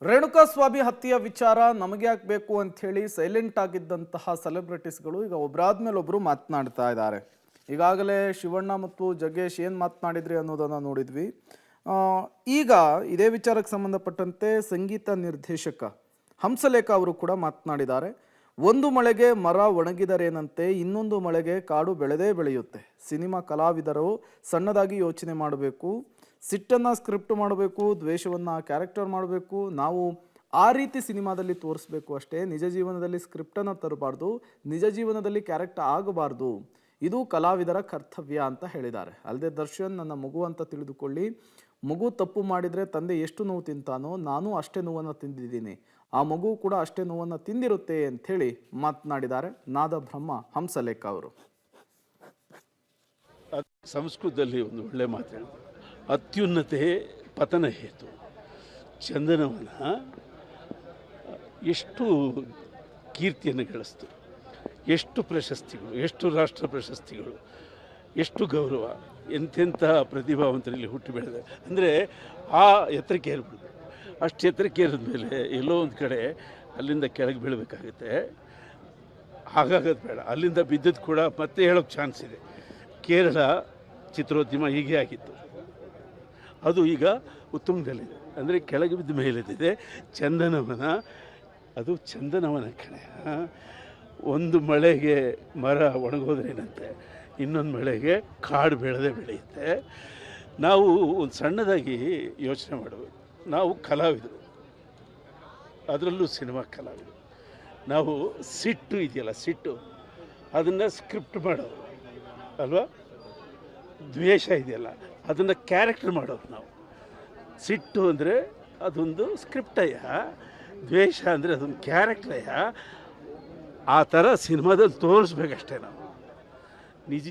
ರೇಣುಕಾಸ್ವಾಮಿ ಹತ್ಯೆಯ ವಿಚಾರ ನಮಗೆ ಯಾಕೆ ಬೇಕು ಅಂತ ಹೇಳಿ ಸೈಲೆಂಟ್ ಆಗಿದ್ದಂತಹ ಸೆಲೆಬ್ರಿಟೀಸ್ಗಳು ಈಗ ಒಬ್ಬರಾದ್ಮೇಲೆ ಒಬ್ಬರು ಮಾತನಾಡ್ತಾ ಇದ್ದಾರೆ. ಈಗಾಗಲೇ ಶಿವಣ್ಣ ಮತ್ತು ಜಗ್ಗೇಶ್ ಏನು ಮಾತನಾಡಿದ್ರಿ ಅನ್ನೋದನ್ನು ನೋಡಿದ್ವಿ. ಈಗ ಇದೇ ವಿಚಾರಕ್ಕೆ ಸಂಬಂಧಪಟ್ಟಂತೆ ಸಂಗೀತ ನಿರ್ದೇಶಕ ಹಂಸಲೇಖ ಅವರು ಕೂಡ ಮಾತನಾಡಿದ್ದಾರೆ. ಒಂದು ಮಳೆಗೆ ಮರ ಒಣಗಿದರೇನಂತೆ, ಇನ್ನೊಂದು ಮಳೆಗೆ ಕಾಡು ಬೆಳೆದೇ ಬೆಳೆಯುತ್ತೆ. ಸಿನಿಮಾ ಕಲಾವಿದರು ಸಣ್ಣದಾಗಿ ಯೋಚನೆ ಮಾಡಬೇಕು, ಸಿಟ್ಟನ್ನು ಸ್ಕ್ರಿಪ್ಟ್ ಮಾಡಬೇಕು, ದ್ವೇಷವನ್ನು ಕ್ಯಾರೆಕ್ಟರ್ ಮಾಡಬೇಕು. ನಾವು ಆ ರೀತಿ ಸಿನಿಮಾದಲ್ಲಿ ತೋರಿಸ್ಬೇಕು ಅಷ್ಟೇ. ನಿಜ ಜೀವನದಲ್ಲಿ ಸ್ಕ್ರಿಪ್ಟನ್ನು ತರಬಾರ್ದು, ನಿಜ ಜೀವನದಲ್ಲಿ ಕ್ಯಾರೆಕ್ಟರ್ ಆಗಬಾರ್ದು. ಇದು ಕಲಾವಿದರ ಕರ್ತವ್ಯ ಅಂತ ಹೇಳಿದ್ದಾರೆ. ಅಲ್ಲದೆ ದರ್ಶನ್ ನನ್ನ ಮಗು ಅಂತ ತಿಳಿದುಕೊಳ್ಳಿ, ಮಗು ತಪ್ಪು ಮಾಡಿದರೆ ತಂದೆ ಎಷ್ಟು ನೋವು ತಿಂತಾನೋ ನಾನು ಅಷ್ಟೇ ನೋವನ್ನು ತಿಂದಿದ್ದೀನಿ, ಆ ಮಗು ಕೂಡ ಅಷ್ಟೇ ನೋವನ್ನು ತಿಂದಿರುತ್ತೆ ಅಂಥೇಳಿ ಮಾತನಾಡಿದ್ದಾರೆ ನಾದ ಬ್ರಹ್ಮ ಹಂಸಲೇಖ ಅವರು. ಸಂಸ್ಕೃತದಲ್ಲಿ ಒಂದು ಒಳ್ಳೆ ಮಾತು ಹೇಳಿದ್ರು, ಅತ್ಯುನ್ನತೆ ಪತನ ಹೇತು. ಚಂದನವನ ಎಷ್ಟು ಕೀರ್ತಿಯನ್ನು ಗಳಿಸ್ತು, ಎಷ್ಟು ಪ್ರಶಸ್ತಿಗಳು, ಎಷ್ಟು ರಾಷ್ಟ್ರ ಪ್ರಶಸ್ತಿಗಳು, ಎಷ್ಟು ಗೌರವ, ಎಂತೆಂಥ ಪ್ರತಿಭಾವಂತರಲ್ಲಿ ಹುಟ್ಟು ಬೆಳೆದ. ಅಂದರೆ ಆ ಎತ್ತರಕ್ಕೆ ಏರ್ಬಿಡ್ಬೇಕು. ಅಷ್ಟು ಎತ್ತರಕ್ಕೆ ಏರಿದ ಮೇಲೆ ಎಲ್ಲೋ ಒಂದು ಕಡೆ ಅಲ್ಲಿಂದ ಕೆಳಗೆ ಬೀಳಬೇಕಾಗುತ್ತೆ. ಹಾಗಾಗೋದು ಬೇಡ. ಅಲ್ಲಿಂದ ಬಿದ್ದದ್ದು ಕೂಡ ಮತ್ತೆ ಹೇಳೋಕ್ಕೆ ಚಾನ್ಸ್ ಇದೆ. ಕೇರಳ ಚಿತ್ರೋದ್ಯಮ ಹೀಗೆ ಆಗಿತ್ತು, ಅದು ಈಗ ಉತ್ತುಂಗದಲ್ಲಿದೆ. ಅಂದರೆ ಕೆಳಗೆ ಬಿದ್ದ ಮೇಲೆದಿದೆ. ಚಂದನವನ, ಅದು ಚಂದನವನ ಕಣೆ. ಒಂದು ಮಳೆಗೆ ಮರ ಒಣಗೋದ್ರೇನಂತೆ, ಇನ್ನೊಂದು ಮಳೆಗೆ ಕಾಡು ಬೆಳೆದೇ ಬೆಳೆಯುತ್ತೆ. ನಾವು ಒಂದು ಸಣ್ಣದಾಗಿ ಯೋಚನೆ ಮಾಡಬೇಕು. ನಾವು ಕಲಾವಿದರು, ಅದರಲ್ಲೂ ಸಿನಿಮಾ ಕಲಾವಿದರು. ನಾವು ಸಿಟ್ಟು ಇದೆಯಲ್ಲ, ಸಿಟ್ಟು ಅದನ್ನು ಸ್ಕ್ರಿಪ್ಟ್ ಮಾಡೋರು ಅಲ್ವಾ. ದ್ವೇಷ ಇದೆಯಲ್ಲ, ಅದನ್ನು ಕ್ಯಾರೆಕ್ಟರ್ ಮಾಡೋರು ನಾವು. ಸಿಟ್ಟು ಅಂದರೆ ಅದೊಂದು ಸ್ಕ್ರಿಪ್ಟಯ್ಯ, ದ್ವೇಷ ಅಂದರೆ ಅದೊಂದು ಕ್ಯಾರೆಕ್ಟರಯ್ಯ. ಆ ಥರ ಸಿನಿಮಾದಲ್ಲಿ ತೋರಿಸ್ಬೇಕಷ್ಟೇ ನಾವು. ನಿಜ